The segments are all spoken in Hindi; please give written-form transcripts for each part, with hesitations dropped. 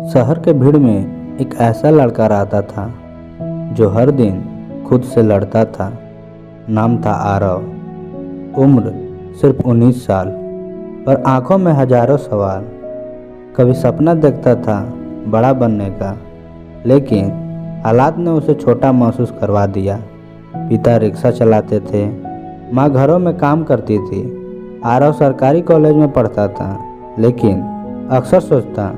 शहर के भीड़ में एक ऐसा लड़का रहता था जो हर दिन खुद से लड़ता था। नाम था आरव। उम्र सिर्फ 19 साल, पर आंखों में हजारों सवाल। कभी सपना देखता था बड़ा बनने का, लेकिन हालात ने उसे छोटा महसूस करवा दिया। पिता रिक्शा चलाते थे, माँ घरों में काम करती थी। आरव सरकारी कॉलेज में पढ़ता था, लेकिन अक्सर सोचता,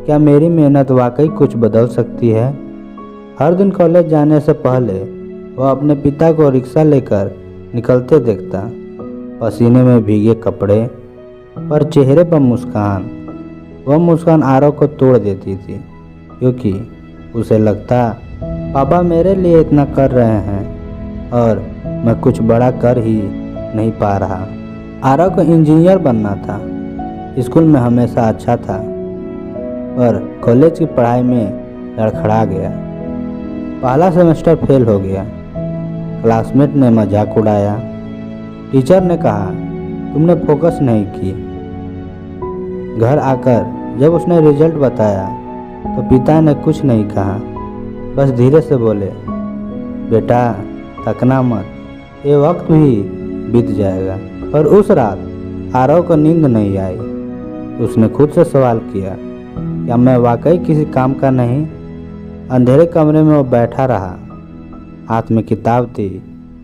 क्या मेरी मेहनत वाकई कुछ बदल सकती है। हर दिन कॉलेज जाने से पहले वह अपने पिता को रिक्शा लेकर निकलते देखता, पसीने में भीगे कपड़े, पर चेहरे पर मुस्कान। वह मुस्कान आरव को तोड़ देती थी, क्योंकि उसे लगता, पापा मेरे लिए इतना कर रहे हैं और मैं कुछ बड़ा कर ही नहीं पा रहा। आरव को इंजीनियर बनना था। स्कूल में हमेशा अच्छा था, पर कॉलेज की पढ़ाई में लड़खड़ा गया। पहला सेमेस्टर फेल हो गया। क्लासमेट ने मजाक उड़ाया। टीचर ने कहा, तुमने फोकस नहीं की। घर आकर जब उसने रिजल्ट बताया तो पिता ने कुछ नहीं कहा, बस धीरे से बोले, बेटा थकना मत, ये वक्त भी बीत जाएगा। पर उस रात आरव को नींद नहीं आई। उसने खुद से सवाल किया, क्या मैं वाकई किसी काम का नहीं। अंधेरे कमरे में वो बैठा रहा। हाथ में किताब थी,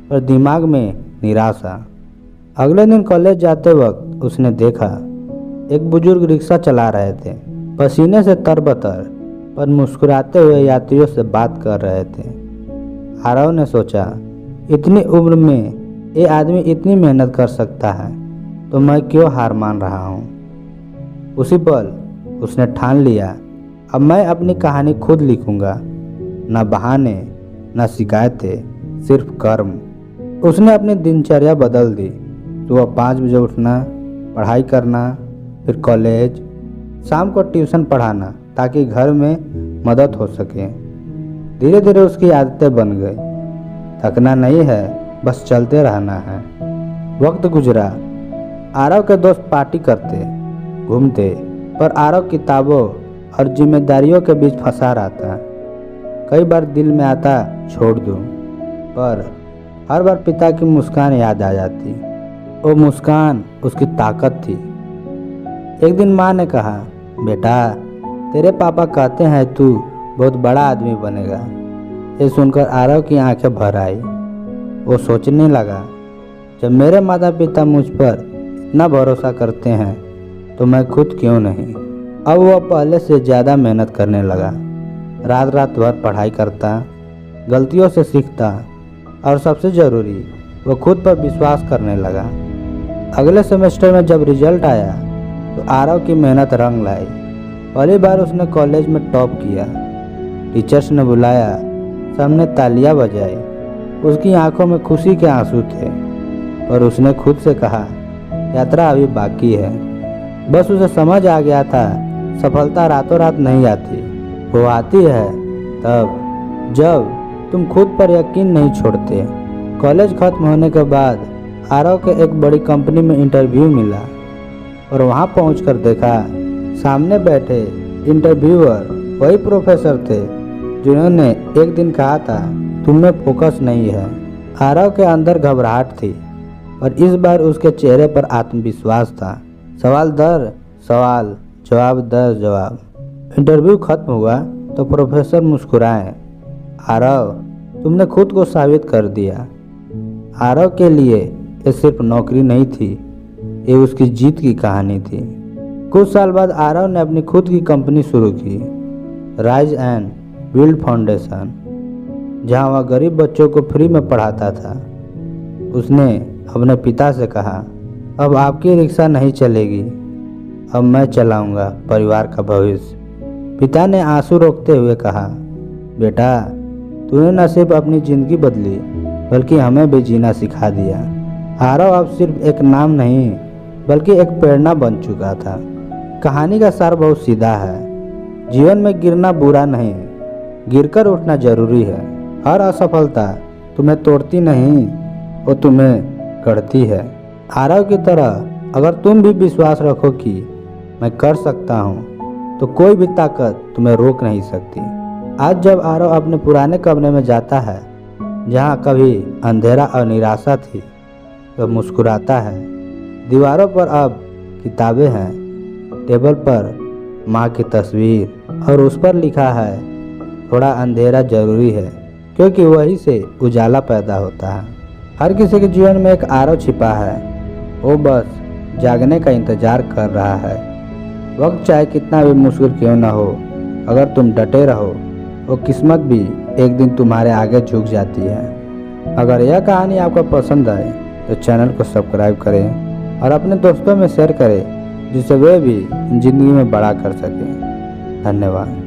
पर दिमाग में निराशा। अगले दिन कॉलेज जाते वक्त उसने देखा, एक बुजुर्ग रिक्शा चला रहे थे, पसीने से तरबतर, पर मुस्कुराते हुए यात्रियों से बात कर रहे थे। आरव ने सोचा, इतनी उम्र में ये आदमी इतनी मेहनत कर सकता है, तो मैं क्यों हार मान रहा हूँ। उसी पल उसने ठान लिया, अब मैं अपनी कहानी खुद लिखूंगा। न बहाने, न शिकायतें, सिर्फ कर्म। उसने अपनी दिनचर्या बदल दी। सुबह 5 बजे उठना, पढ़ाई करना, फिर कॉलेज, शाम को ट्यूशन पढ़ाना, ताकि घर में मदद हो सके। धीरे धीरे उसकी आदतें बन गई। थकना नहीं है, बस चलते रहना है। वक्त गुजरा। आरव के दोस्त पार्टी करते, घूमते, पर आरव किताबों और जिम्मेदारियों के बीच फंसा रहता। कई बार दिल में आता छोड़ दूं, पर हर बार पिता की मुस्कान याद आ जाती। वो मुस्कान उसकी ताकत थी। एक दिन माँ ने कहा, बेटा तेरे पापा कहते हैं तू बहुत बड़ा आदमी बनेगा। ये सुनकर आरव की आंखें भर आई। वो सोचने लगा, जब मेरे माता पिता मुझ पर इतना भरोसा करते हैं, तो मैं खुद क्यों नहीं। अब वह पहले से ज़्यादा मेहनत करने लगा। रात रात भर पढ़ाई करता, गलतियों से सीखता, और सबसे ज़रूरी, वो खुद पर विश्वास करने लगा। अगले सेमेस्टर में जब रिजल्ट आया तो आरव की मेहनत रंग लाई। पहली बार उसने कॉलेज में टॉप किया। टीचर्स ने बुलाया, सबने तालियां बजाई। उसकी आंखों में खुशी के आंसू थे, और उसने खुद से कहा, यात्रा अभी बाकी है। बस उसे समझ आ गया था, सफलता रातों रात नहीं आती। वो आती है तब जब तुम खुद पर यकीन नहीं छोड़ते। कॉलेज खत्म होने के बाद आरव के एक बड़ी कंपनी में इंटरव्यू मिला, और वहां पहुंचकर देखा, सामने बैठे इंटरव्यूअर वही प्रोफेसर थे जिन्होंने एक दिन कहा था, तुममें फोकस नहीं है। आरव के अंदर घबराहट थी, पर इस बार उसके चेहरे पर आत्मविश्वास था। सवाल दर सवाल, जवाब दर जवाब। इंटरव्यू खत्म हुआ तो प्रोफेसर मुस्कुराए, आरव तुमने खुद को साबित कर दिया। आरव के लिए ये सिर्फ नौकरी नहीं थी, ये उसकी जीत की कहानी थी। कुछ साल बाद आरव ने अपनी खुद की कंपनी शुरू की, राइज एंड बिल्ड फाउंडेशन, जहां वह गरीब बच्चों को फ्री में पढ़ाता था। उसने अपने पिता से कहा, अब आपकी रिक्शा नहीं चलेगी, अब मैं चलाऊंगा परिवार का भविष्य। पिता ने आंसू रोकते हुए कहा, बेटा तूने न सिर्फ अपनी जिंदगी बदली, बल्कि हमें भी जीना सिखा दिया। आरव अब सिर्फ एक नाम नहीं, बल्कि एक प्रेरणा बन चुका था। कहानी का सार बहुत सीधा है, जीवन में गिरना बुरा नहीं, गिरकर उठना जरूरी है। हर असफलता तुम्हें तोड़ती नहीं, वो तुम्हें गढ़ती है। आरव की तरह अगर तुम भी विश्वास रखो कि मैं कर सकता हूँ, तो कोई भी ताकत तुम्हें रोक नहीं सकती। आज जब आरव अपने पुराने कमरे में जाता है जहाँ कभी अंधेरा और निराशा थी, वह मुस्कुराता है। दीवारों पर अब किताबें हैं, टेबल पर माँ की तस्वीर, और उस पर लिखा है थोड़ा अंधेरा जरूरी है, क्योंकि वहीं से उजाला पैदा होता है। हर किसी के जीवन में एक आरव छिपा है, वो बस जागने का इंतजार कर रहा है। वक्त चाहे कितना भी मुश्किल क्यों ना हो, अगर तुम डटे रहो वो किस्मत भी एक दिन तुम्हारे आगे झुक जाती है। अगर यह कहानी आपको पसंद आए तो चैनल को सब्सक्राइब करें और अपने दोस्तों में शेयर करें, जिससे वे भी जिंदगी में बड़ा कर सकें। धन्यवाद।